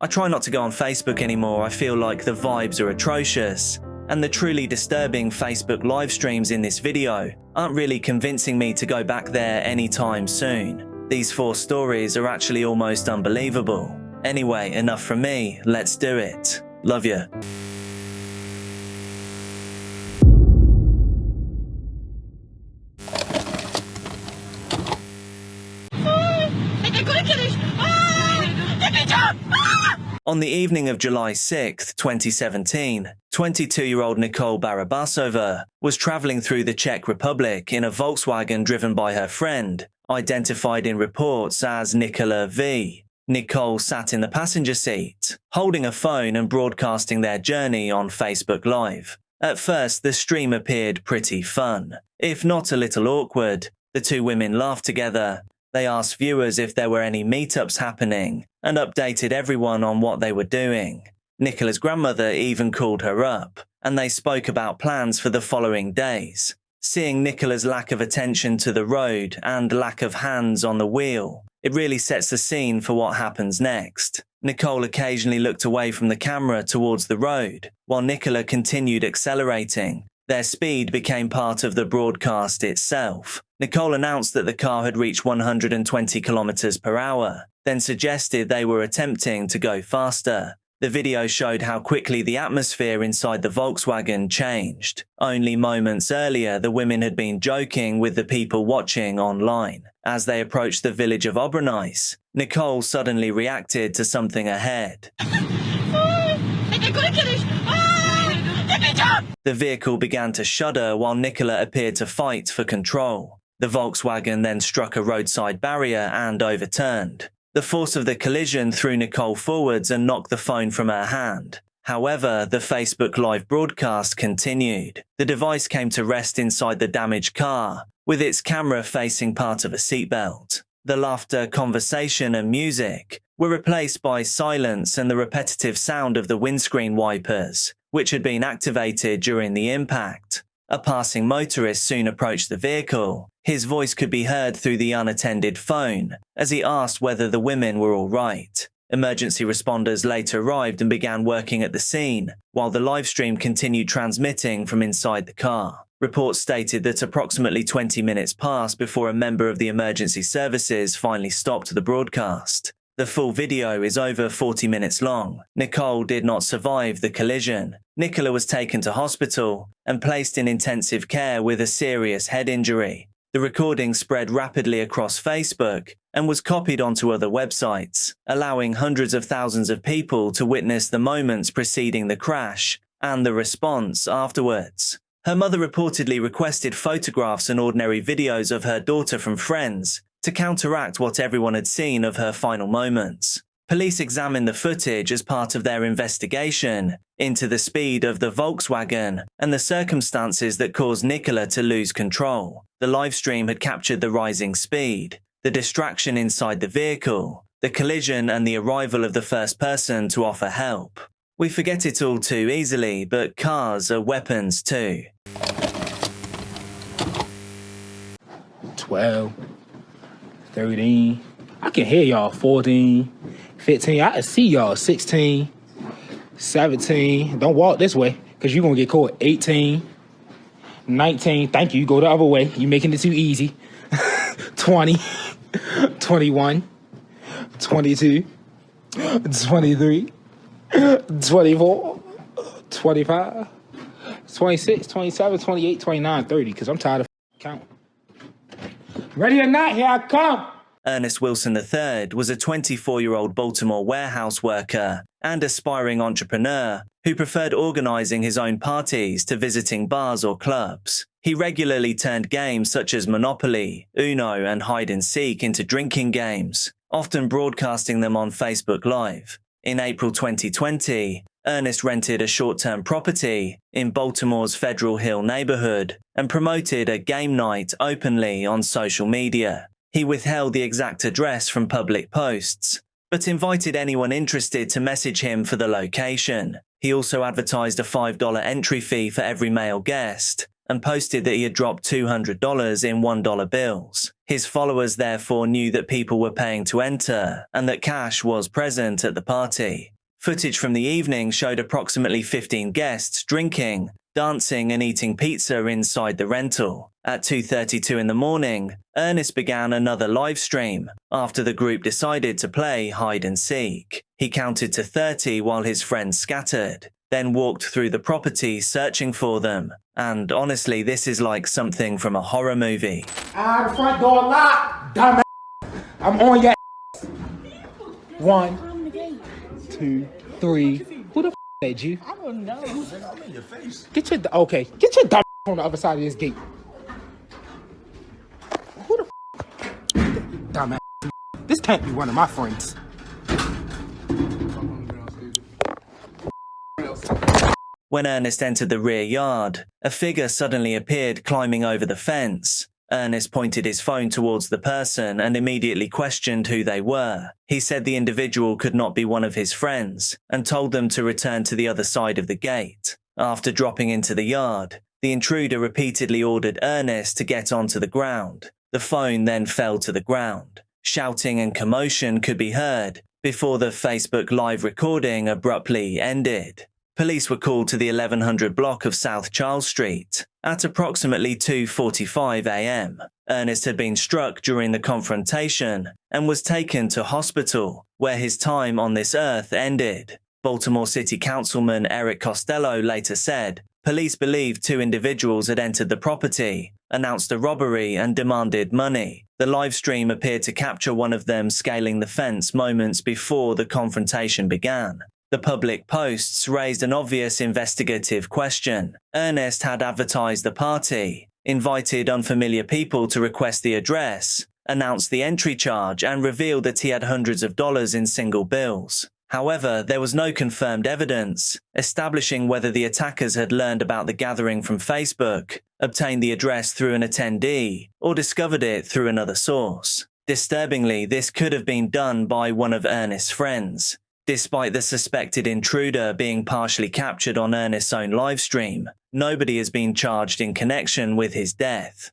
I try not to go on Facebook anymore. I feel like the vibes are atrocious, and the truly disturbing Facebook live streams in this video aren't really convincing me to go back there anytime soon. These 4 stories are actually almost unbelievable. Anyway, enough from me, let's do it. Love you. On the evening of July 6, 2017, 22-year-old Nicole Barabasova was traveling through the Czech Republic in a Volkswagen driven by her friend, identified in reports as Nicola V. Nicole sat in the passenger seat, holding a phone and broadcasting their journey on Facebook Live. At first, the stream appeared pretty fun, if not a little awkward. The 2 women laughed together. They asked viewers if there were any meetups happening and updated everyone on what they were doing. Nicola's grandmother even called her up, and they spoke about plans for the following days. Seeing Nicola's lack of attention to the road and lack of hands on the wheel, it really sets the scene for what happens next. Nicole occasionally looked away from the camera towards the road, while Nicola continued accelerating. Their speed became part of the broadcast itself. Nicole announced that the car had reached 120 kilometers per hour, then suggested they were attempting to go faster. The video showed how quickly the atmosphere inside the Volkswagen changed. Only moments earlier, the women had been joking with the people watching online. As they approached the village of Obranice, Nicole suddenly reacted to something ahead. The vehicle began to shudder while Nicola appeared to fight for control. The Volkswagen then struck a roadside barrier and overturned. The force of the collision threw Nicole forwards and knocked the phone from her hand. However, the Facebook Live broadcast continued. The device came to rest inside the damaged car, with its camera facing part of a seatbelt. The laughter, conversation, and music were replaced by silence and the repetitive sound of the windscreen wipers, which had been activated during the impact. A passing motorist soon approached the vehicle. His voice could be heard through the unattended phone as he asked whether the women were all right. Emergency responders later arrived and began working at the scene, while the live stream continued transmitting from inside the car. Reports stated that approximately 20 minutes passed before a member of the emergency services finally stopped the broadcast. The full video is over 40 minutes long. Nicole did not survive the collision. Nicola was taken to hospital and placed in intensive care with a serious head injury. The recording spread rapidly across Facebook and was copied onto other websites, allowing hundreds of thousands of people to witness the moments preceding the crash and the response afterwards. Her mother reportedly requested photographs and ordinary videos of her daughter from friends to counteract what everyone had seen of her final moments. Police examined the footage as part of their investigation into the speed of the Volkswagen and the circumstances that caused Nicola to lose control. The live stream had captured the rising speed, the distraction inside the vehicle, the collision, and the arrival of the first person to offer help. We forget it all too easily, but cars are weapons too. 12, 13, I can hear y'all, 14, 15, I can see y'all, 16, 17, don't walk this way, because you're going to get caught, 18, 19, thank you, go the other way, you're making it too easy, 20, 21, 22, 23, 24, 25, 26, 27, 28, 29, 30, because I'm tired of counting. Ready or not, here I come! Ernest Wilson III was a 24-year-old Baltimore warehouse worker and aspiring entrepreneur who preferred organizing his own parties to visiting bars or clubs. He regularly turned games such as Monopoly, Uno, and hide-and-seek into drinking games, often broadcasting them on Facebook Live. In April 2020, Ernest rented a short-term property in Baltimore's Federal Hill neighborhood and promoted a game night openly on social media. He withheld the exact address from public posts, but invited anyone interested to message him for the location. He also advertised a $5 entry fee for every male guest and posted that he had dropped $200 in $1 bills. His followers therefore knew that people were paying to enter and that cash was present at the party. Footage from the evening showed approximately 15 guests drinking, dancing and eating pizza inside the rental. At 2:32 in the morning, Ernest began another live stream after the group decided to play hide and seek. He counted to 30 while his friends scattered, then walked through the property searching for them. And honestly, this is like something from a horror movie. The front door locked, dumbass. I'm on your ass. 1, 2, 3. Who the f*** made you? I don't know. I'm in your face. Get your dumb on the other side of this gate. Who the f***? Dumbass. This can't be one of my friends. When Ernest entered the rear yard, a figure suddenly appeared climbing over the fence. Ernest pointed his phone towards the person and immediately questioned who they were. He said the individual could not be one of his friends and told them to return to the other side of the gate. After dropping into the yard, the intruder repeatedly ordered Ernest to get onto the ground. The phone then fell to the ground. Shouting and commotion could be heard before the Facebook live recording abruptly ended. Police were called to the 1100 block of South Charles Street at approximately 2:45 a.m. Ernest had been struck during the confrontation and was taken to hospital, where his time on this earth ended. Baltimore City Councilman Eric Costello later said, police believed 2 individuals had entered the property, announced a robbery and demanded money. The live stream appeared to capture one of them scaling the fence moments before the confrontation began. The public posts raised an obvious investigative question. Ernest had advertised the party, invited unfamiliar people to request the address, announced the entry charge, and revealed that he had hundreds of dollars in single bills. However, there was no confirmed evidence establishing whether the attackers had learned about the gathering from Facebook, obtained the address through an attendee, or discovered it through another source. Disturbingly, this could have been done by one of Ernest's friends. Despite the suspected intruder being partially captured on Ernest's own livestream, nobody has been charged in connection with his death.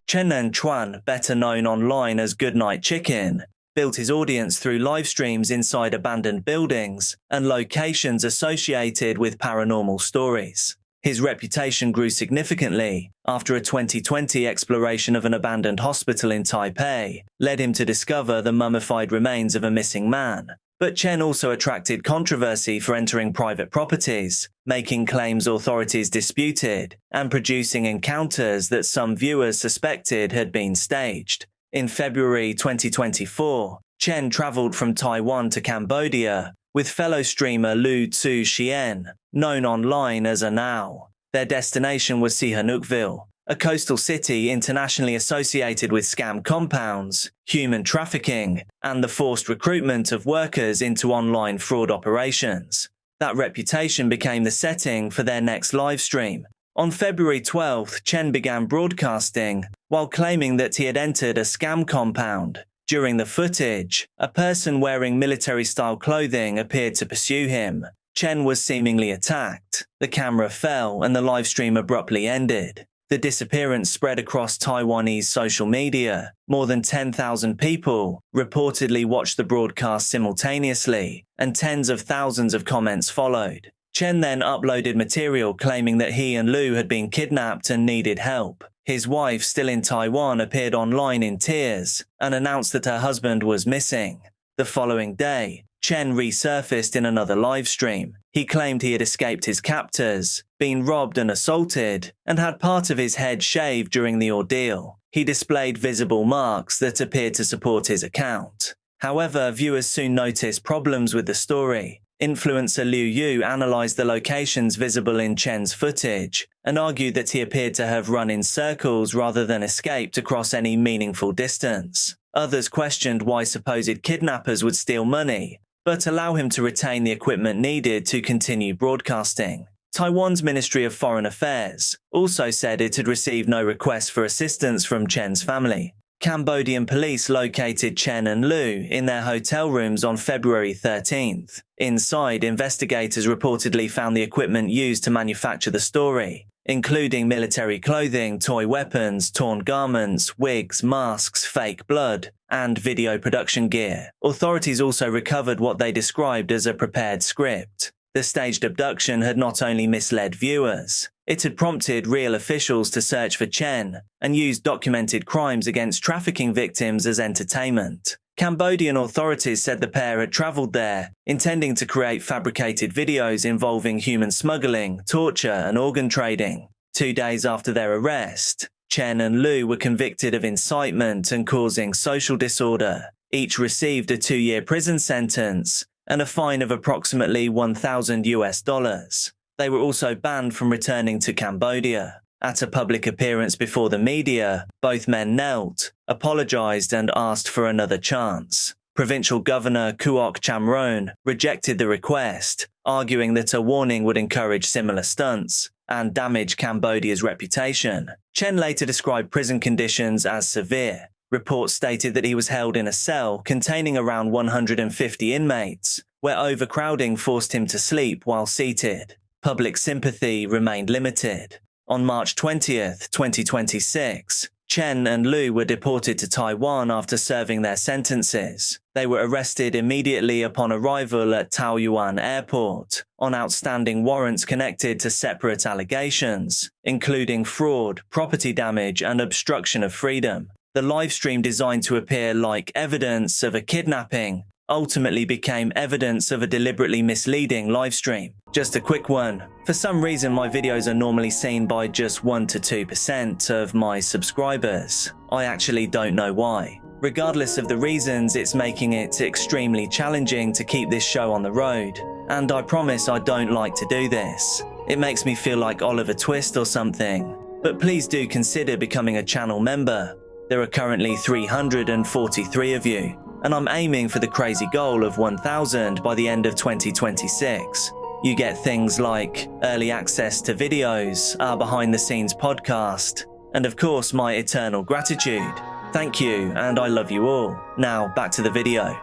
Chen Chuan, better known online as Goodnight Chicken, built his audience through live streams inside abandoned buildings and locations associated with paranormal stories. His reputation grew significantly after a 2020 exploration of an abandoned hospital in Taipei led him to discover the mummified remains of a missing man. But Chen also attracted controversy for entering private properties, making claims authorities disputed, and producing encounters that some viewers suspected had been staged. In February 2024, Chen traveled from Taiwan to Cambodia with fellow streamer Lu Tzu Xian, known online as Anao. Their destination was Sihanoukville, a coastal city internationally associated with scam compounds, human trafficking, and the forced recruitment of workers into online fraud operations. That reputation became the setting for their next live stream. On February 12th, Chen began broadcasting while claiming that he had entered a scam compound. During the footage, a person wearing military-style clothing appeared to pursue him. Chen was seemingly attacked. The camera fell and the livestream abruptly ended. The disappearance spread across Taiwanese social media. More than 10,000 people reportedly watched the broadcast simultaneously, and tens of thousands of comments followed. Chen then uploaded material claiming that he and Lu had been kidnapped and needed help. His wife, still in Taiwan, appeared online in tears and announced that her husband was missing. The following day, Chen resurfaced in another live stream. He claimed he had escaped his captors, been robbed and assaulted, and had part of his head shaved during the ordeal. He displayed visible marks that appeared to support his account. However, viewers soon noticed problems with the story. Influencer Liu Yu analyzed the locations visible in Chen's footage and argued that he appeared to have run in circles rather than escaped across any meaningful distance. Others questioned why supposed kidnappers would steal money, but allow him to retain the equipment needed to continue broadcasting. Taiwan's Ministry of Foreign Affairs also said it had received no requests for assistance from Chen's family. Cambodian police located Chen and Liu in their hotel rooms on February 13th. Inside, investigators reportedly found the equipment used to manufacture the story, including military clothing, toy weapons, torn garments, wigs, masks, fake blood, and video production gear. Authorities also recovered what they described as a prepared script. The staged abduction had not only misled viewers, it had prompted real officials to search for Chen and used documented crimes against trafficking victims as entertainment. Cambodian authorities said the pair had travelled there, intending to create fabricated videos involving human smuggling, torture, and organ trading. 2 days after their arrest, Chen and Liu were convicted of incitement and causing social disorder. Each received a 2-year prison sentence and a fine of approximately $1,000. They were also banned from returning to Cambodia. At a public appearance before the media, both men knelt, apologized, and asked for another chance. Provincial Governor Kuok Chamron rejected the request, arguing that a warning would encourage similar stunts and damage Cambodia's reputation. Chen later described prison conditions as severe. Reports stated that he was held in a cell containing around 150 inmates, where overcrowding forced him to sleep while seated. Public sympathy remained limited. On March 20th, 2026, Chen and Liu were deported to Taiwan after serving their sentences. They were arrested immediately upon arrival at Taoyuan Airport on outstanding warrants connected to separate allegations, including fraud, property damage, and obstruction of freedom. The live stream, designed to appear like evidence of a kidnapping, ultimately became evidence of a deliberately misleading live stream. Just a quick one. For some reason, my videos are normally seen by just 1 to 2% of my subscribers. I actually don't know why. Regardless of the reasons, it's making it extremely challenging to keep this show on the road. And I promise I don't like to do this. It makes me feel like Oliver Twist or something. But please do consider becoming a channel member. There are currently 343 of you, and I'm aiming for the crazy goal of 1,000 by the end of 2026. You get things like early access to videos, our behind-the-scenes podcast, and of course my eternal gratitude. Thank you, and I love you all. Now, back to the video.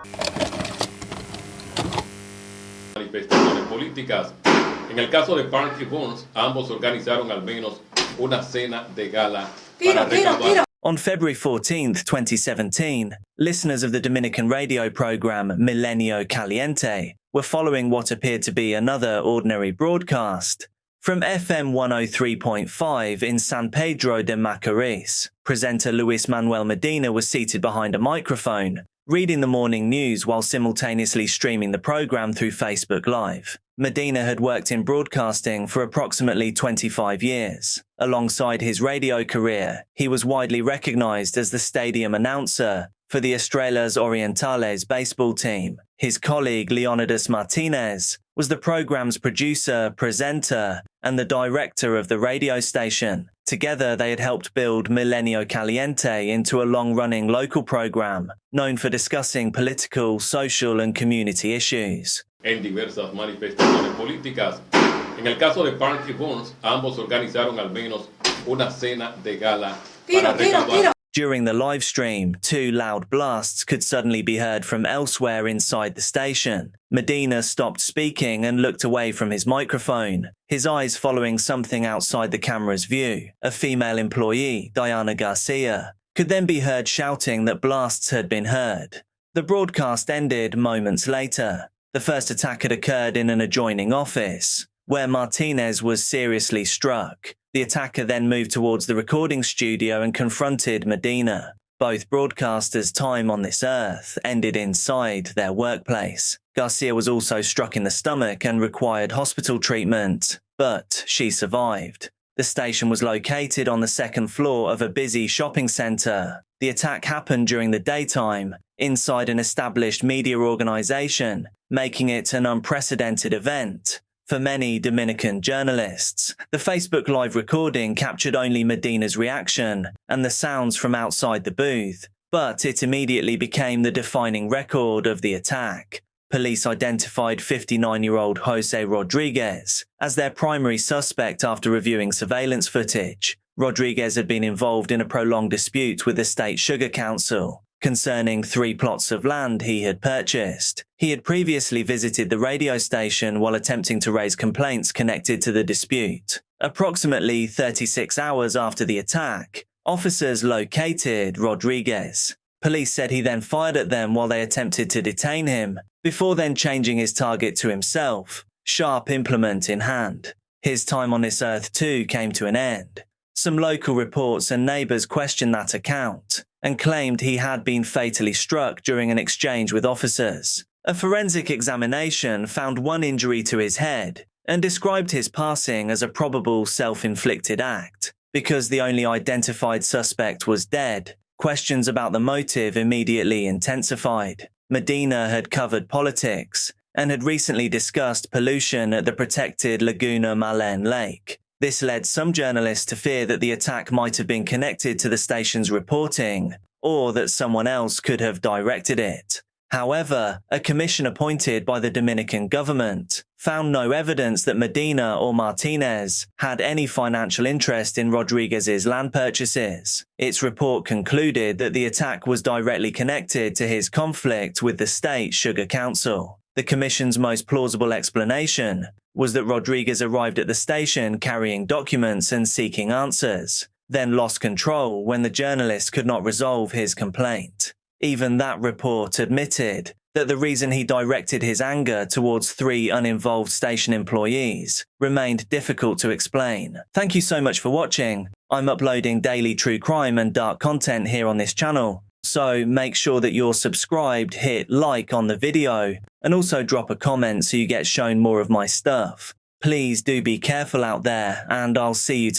Manifestaciones políticas. En el caso de Park y Bones, ambos organizaron al menos una cena de gala para recaudar. On February 14th, 2017, listeners of the Dominican radio program Milenio Caliente were following what appeared to be another ordinary broadcast. From FM 103.5 in San Pedro de Macorís, presenter Luis Manuel Medina was seated behind a microphone, reading the morning news while simultaneously streaming the program through Facebook Live. Medina had worked in broadcasting for approximately 25 years. Alongside his radio career, he was widely recognized as the stadium announcer for the Estrellas Orientales baseball team. His colleague Leonidas Martinez was the program's producer, presenter, and the director of the radio station. Together, they had helped build Milenio Caliente into a long-running local program known for discussing political, social, and community issues. En diversas manifestaciones políticas. En el caso de Park y Bones, ambos organizaron al menos una cena de gala para recaudar. During the live stream, 2 loud blasts could suddenly be heard from elsewhere inside the station. Medina stopped speaking and looked away from his microphone, his eyes following something outside the camera's view. A female employee, Diana Garcia, could then be heard shouting that blasts had been heard. The broadcast ended moments later. The first attack had occurred in an adjoining office, where Martinez was seriously struck. The attacker then moved towards the recording studio and confronted Medina. Both broadcasters' time on this earth ended inside their workplace. Garcia was also struck in the stomach and required hospital treatment, but she survived. The station was located on the 2nd floor of a busy shopping center. The attack happened during the daytime, inside an established media organization, making it an unprecedented event. For many Dominican journalists, the Facebook Live recording captured only Medina's reaction and the sounds from outside the booth, but it immediately became the defining record of the attack. Police identified 59-year-old Jose Rodriguez as their primary suspect after reviewing surveillance footage. Rodriguez had been involved in a prolonged dispute with the state sugar council concerning 3 plots of land he had purchased. He had previously visited the radio station while attempting to raise complaints connected to the dispute. Approximately 36 hours after the attack, officers located Rodriguez. Police said he then fired at them while they attempted to detain him, before then changing his target to himself, sharp implement in hand. His time on this earth too came to an end. Some local reports and neighbors questioned that account and claimed he had been fatally struck during an exchange with officers. A forensic examination found one injury to his head and described his passing as a probable self-inflicted act. Because the only identified suspect was dead, questions about the motive immediately intensified. Medina had covered politics and had recently discussed pollution at the protected Laguna Malén lake. This led some journalists to fear that the attack might have been connected to the station's reporting, or that someone else could have directed it. However, a commission appointed by the Dominican government found no evidence that Medina or Martinez had any financial interest in Rodriguez's land purchases. Its report concluded that the attack was directly connected to his conflict with the state sugar council. The commission's most plausible explanation was that Rodriguez arrived at the station carrying documents and seeking answers, then lost control when the journalist could not resolve his complaint. Even that report admitted that the reason he directed his anger towards 3 uninvolved station employees remained difficult to explain. Thank you so much for watching. I'm uploading daily true crime and dark content here on this channel, so make sure that you're subscribed, hit like on the video, and also drop a comment so you get shown more of my stuff. Please do be careful out there, and I'll see you tomorrow.